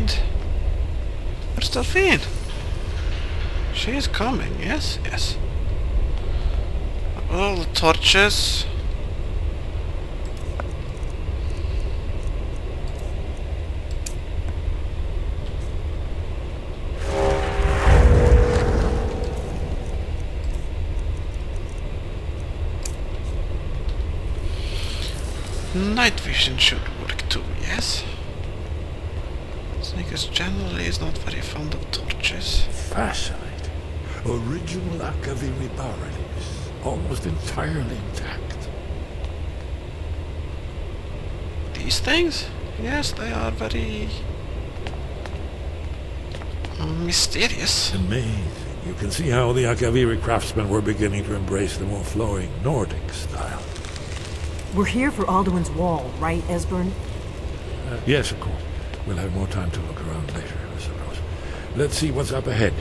hide. Where's Delphine? She is coming, yes, yes. All the torches. Night vision should work too, yes? Sneakers generally is not very fond of torches. Fascinating. Original Akaviri bas-reliefs, almost entirely intact. These things? Yes, they are very mysterious. Amazing. You can see how the Akaviri craftsmen were beginning to embrace the more flowing Nordic style. We're here for Alduin's Wall, right, Esbern? Yes, of course. We'll have more time to look around later, I suppose. Let's see what's up ahead.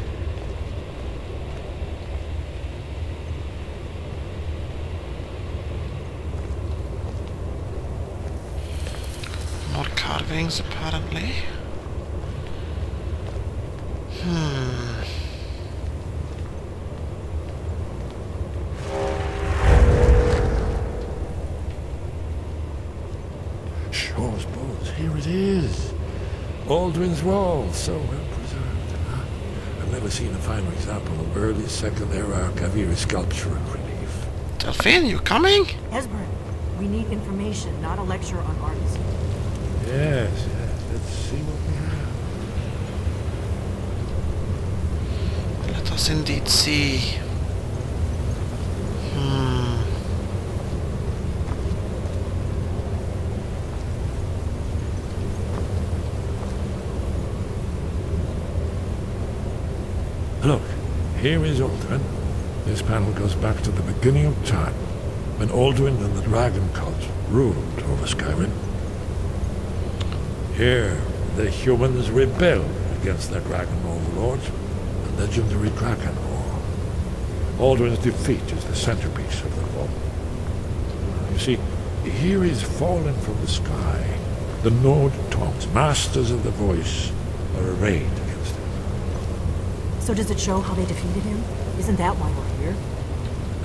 More carvings, apparently. Shaw's bones, here it is. Alduin's Wall, so well preserved. I've never seen a finer example of early Second Era Akaviri sculpture and relief. Delphine, you coming? Esbern, we need information, not a lecture on artists. Yes, yes. Let's see what we have. Let us indeed see. Look, here is Alduin. This panel goes back to the beginning of time, when Alduin and the Dragon Cult ruled over Skyrim. Here, the humans rebelled against their dragon overlords, the legendary Dragon War. Alduin's defeat is the centerpiece of the wall. You see, here is fallen from the sky. The Nord Tongs, masters of the voice, are arrayed against him. So does it show how they defeated him? Isn't that why we're here?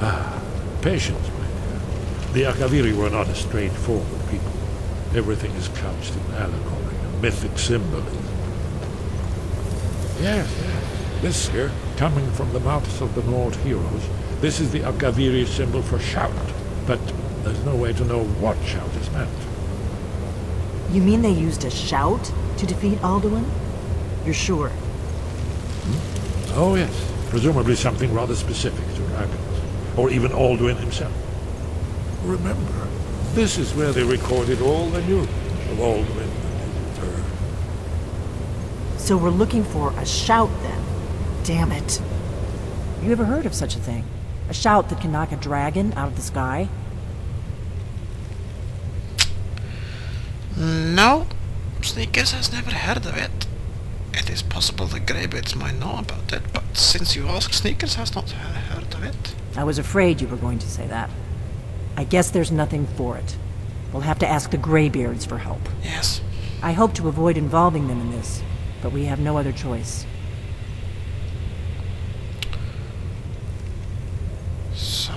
Ah, patience, my dear. The Akaviri were not a straightforward people. Everything is couched in allegory and mythic symbolism. Yes, yes. This here, coming from the mouths of the Nord heroes, this is the Akaviri symbol for shout. But there's no way to know what shout is meant. You mean they used a shout to defeat Alduin? You're sure? Oh yes, presumably something rather specific to dragons, or even Alduin himself. Remember, this is where they recorded all the news of Alduin and his return. So we're looking for a shout then? Damn it. You ever heard of such a thing? A shout that can knock a dragon out of the sky? No, Sneakers has never heard of it. It is possible the Greybeards might know about it, but since you ask, Sneakers has not heard of it. I was afraid you were going to say that. I guess there's nothing for it. We'll have to ask the Greybeards for help. Yes. I hope to avoid involving them in this, but we have no other choice. So...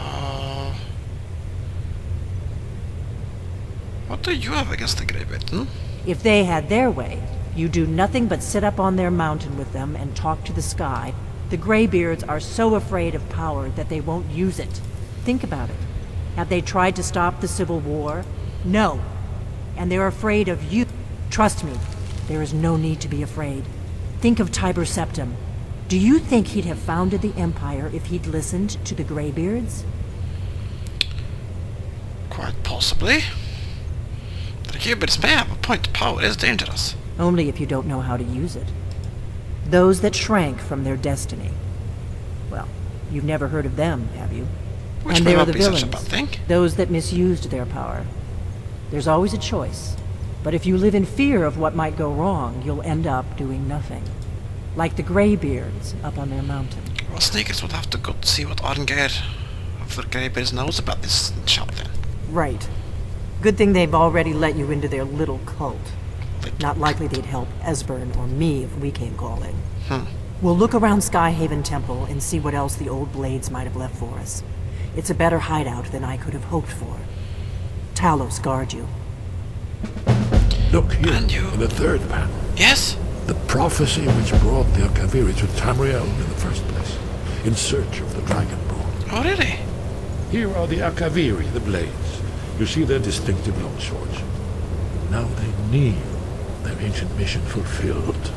what do you have against the Greybeards, If they had their way, you do nothing but sit up on their mountain with them and talk to the sky. The Greybeards are so afraid of power that they won't use it. Think about it. Have they tried to stop the Civil War? No. And they're afraid of you. Trust me, there is no need to be afraid. Think of Tiber Septim. Do you think he'd have founded the Empire if he'd listened to the Greybeards? Quite possibly. The Greybeards may have a point. Power is dangerous. Only if you don't know how to use it. Those that shrank from their destiny. Well, you've never heard of them, have you? Which and may they're not the be villains, such a bad thing. those that misused their power. There's always a choice. But if you live in fear of what might go wrong, you'll end up doing nothing. Like the Greybeards up on their mountain. Well, Sneakers would have to go to see what Arngeir of the Greybeards knows about this shop then. Right. Good thing they've already let you into their little cult. Not likely they'd help Esbern or me if we came calling. Hmm. We'll look around Skyhaven Temple and see what else the old blades might have left for us. It's a better hideout than I could have hoped for. Talos guard you. Look here, And you- in the third panel. Yes? The prophecy which brought the Akaviri to Tamriel in the first place, in search of the Dragonborn. Oh, really? Here are the Akaviri, the blades. You see their distinctive longswords. Now they kneel, their ancient mission fulfilled,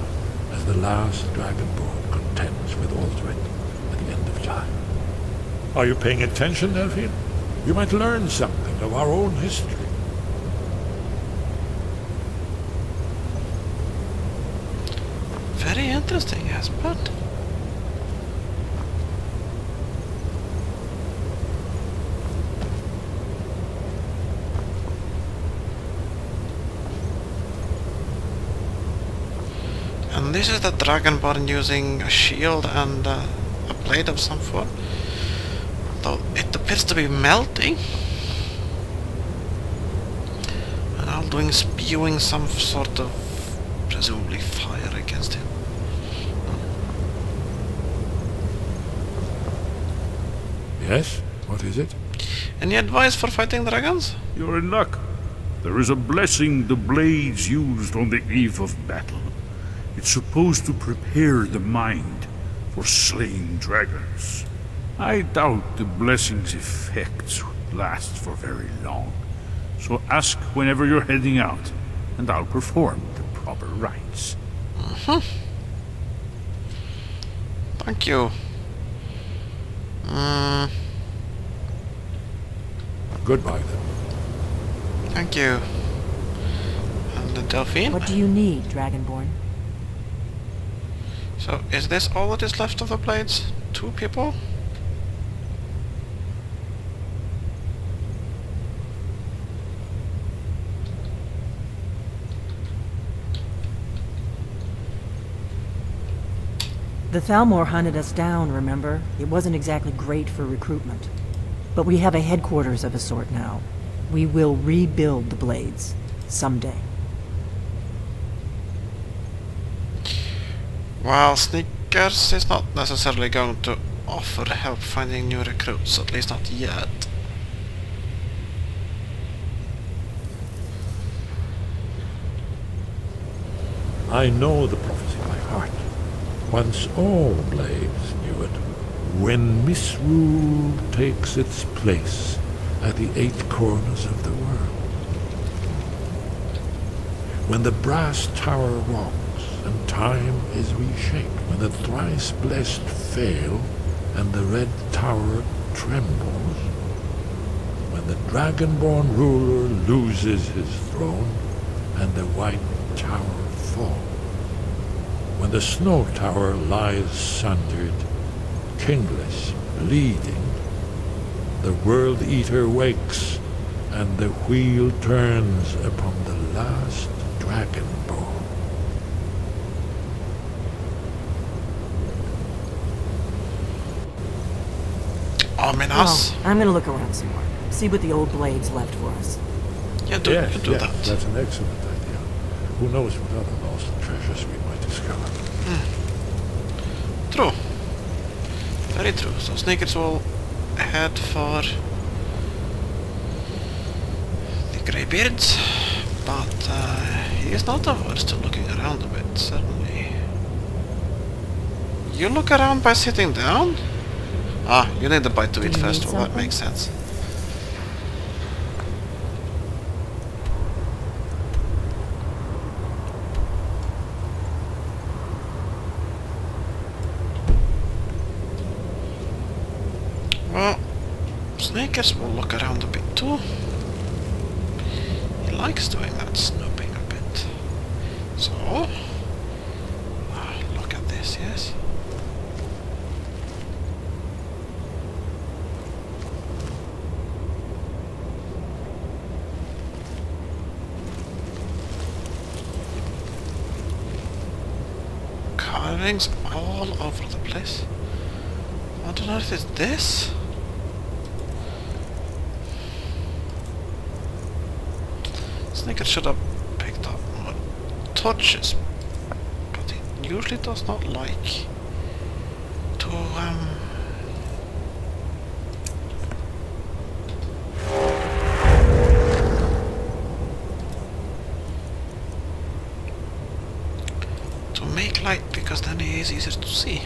as the last Dragonborn contends with Aldrin at the end of time. Are you paying attention, Delphine? You might learn something of our own history. Very interesting, yes, but... And this is the Dragonborn using a shield and a blade of some form. Though it appears to be melting. And Alduin spewing some sort of, presumably, fire against him. Yes? What is it? Any advice for fighting dragons? You're in luck. There is a blessing the blades used on the eve of battle. It's supposed to prepare the mind for slaying dragons. I doubt the blessing's effects would last for very long. So ask whenever you're heading out, and I'll perform the proper rites. Thank you. Goodbye, then. Thank you. And the Delphine? What do you need, Dragonborn? So, is this all that is left of the blades? 2 people? The Thalmor hunted us down, remember? It wasn't exactly great for recruitment. But we have a headquarters of a sort now. We will rebuild the blades. Someday. Well, Sneakers is not necessarily going to offer help finding new recruits, at least not yet. I know the prophecy by heart. Once all blades knew it. When misrule takes its place at the 8 corners of the world. When the brass tower rocks and time is reshaped. When the thrice blessed fail and the red tower trembles. When the dragonborn ruler loses his throne and the white tower falls. When the snow tower lies sundered, kingless, bleeding, the World Eater wakes, and the wheel turns upon the last Dragonborn. Ominous. Well, I'm gonna look around some more. See what the old blades left for us. Yeah, do Yes, that. that's an excellent idea. Who knows what other lost treasures we might discover. True. Very true. So Sneakers will head for the Greybeards, but he is not averse to looking around a bit, certainly. You look around by sitting down? Ah, you need a bite to eat Do you first, need well that something? makes sense. Well, Sneakers will look around a bit too. He likes doing that, snooping a bit. So, look at this, yes? Carvings all over the place. What on earth is this? Sneaker should have picked up more torches, but it usually does not like to make light, because then it is easier to see.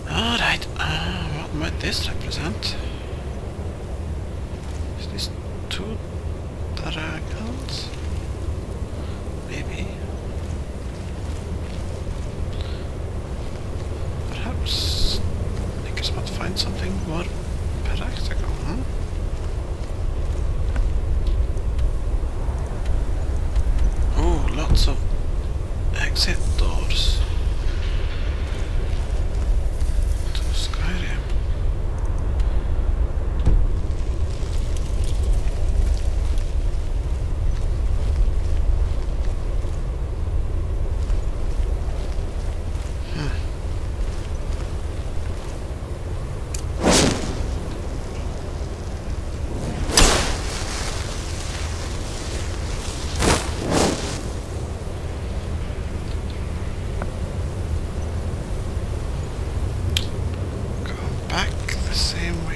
Alright, what might this represent? Is this two dragons? Maybe. Perhaps Nickers might find something more practical, huh? Oh, lots of exit doors to Skyrim.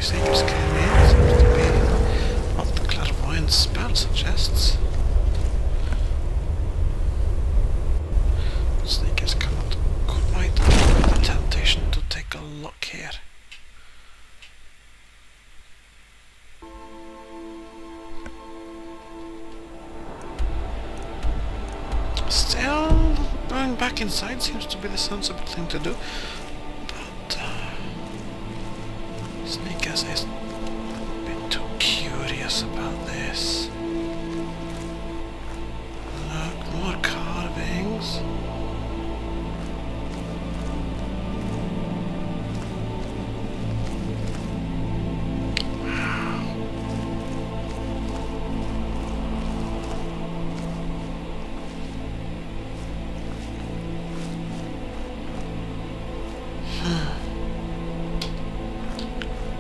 Sneakers came in, seems to be what the clairvoyant spell suggests. Sneakers cannot quite avoid the temptation to take a look here. Still, going back inside seems to be the sensible thing to do. Sneakers is a bit too curious about this. Look, more carvings.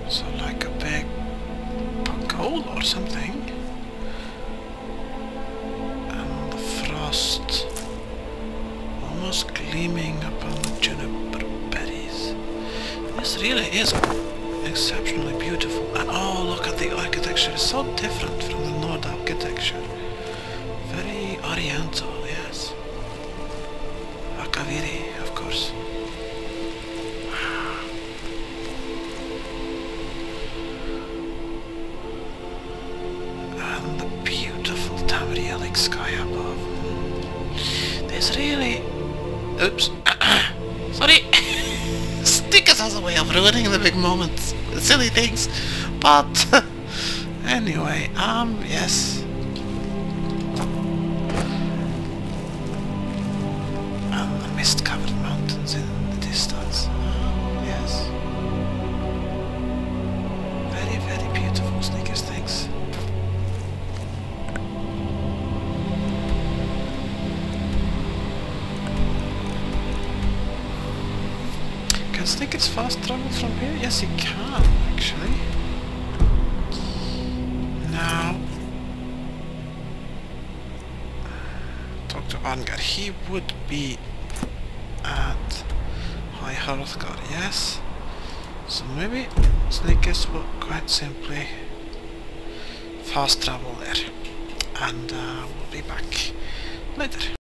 So like a big goal or something. And the frost almost gleaming upon the juniper berries. This really is exceptionally beautiful. And oh, look at the architecture. It's so different from the Nord architecture. Very oriental, yes. Akaviri, of course. Sky above. There's really... Oops. Sorry. Stickers has a way of ruining the big moments. The silly things. But... anyway, yes. And the mist-covered mountains in the distance. Yes. Very, very beautiful, Sneakers, thanks. Can Snickers fast travel from here? Yes, he can, actually. Now, talk to Angar. He would be at High Hrothgar, yes? So maybe Snickers will quite simply fast travel there. And we'll be back later.